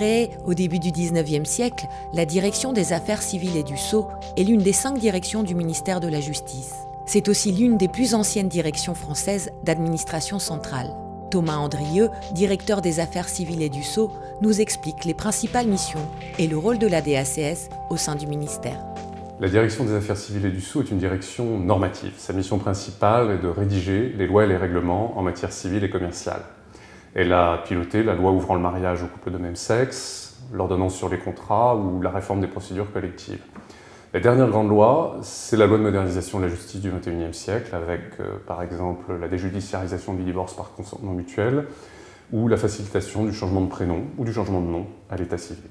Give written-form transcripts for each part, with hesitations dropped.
Créée au début du XIXe siècle, la Direction des Affaires civiles et du Sceau est l'une des 5 directions du ministère de la Justice. C'est aussi l'une des plus anciennes directions françaises d'administration centrale. Thomas Andrieux, directeur des Affaires civiles et du Sceau, nous explique les principales missions et le rôle de la DACS au sein du ministère. La Direction des Affaires civiles et du Sceau est une direction normative. Sa mission principale est de rédiger les lois et les règlements en matière civile et commerciale. Elle a piloté la loi ouvrant le mariage aux couples de même sexe, l'ordonnance sur les contrats ou la réforme des procédures collectives. La dernière grande loi, c'est la loi de modernisation de la justice du XXIe siècle, avec par exemple la déjudiciarisation du divorce par consentement mutuel ou la facilitation du changement de prénom ou du changement de nom à l'état civil.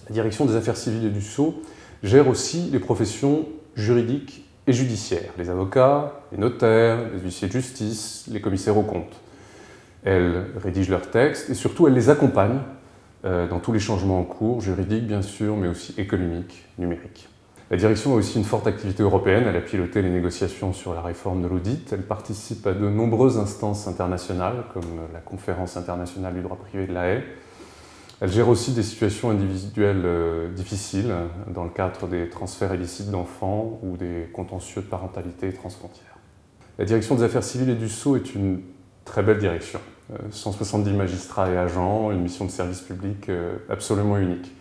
La Direction des Affaires civiles et du Sceau gère aussi les professions juridiques et judiciaires, les avocats, les notaires, les huissiers de justice, les commissaires aux comptes. Elle rédige leurs textes et surtout elle les accompagne dans tous les changements en cours, juridiques bien sûr, mais aussi économiques, numériques. La direction a aussi une forte activité européenne, elle a piloté les négociations sur la réforme de l'audit, elle participe à de nombreuses instances internationales, comme la Conférence internationale du droit privé de La Haye. Elle gère aussi des situations individuelles difficiles, dans le cadre des transferts illicites d'enfants ou des contentieux de parentalité transfrontière. La direction des Affaires civiles et du Sceau est une très belle direction. 170 magistrats et agents, une mission de service public absolument unique.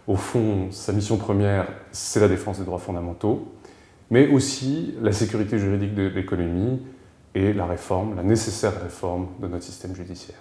Au fond, sa mission première, c'est la défense des droits fondamentaux, mais aussi la sécurité juridique de l'économie et la nécessaire réforme de notre système judiciaire.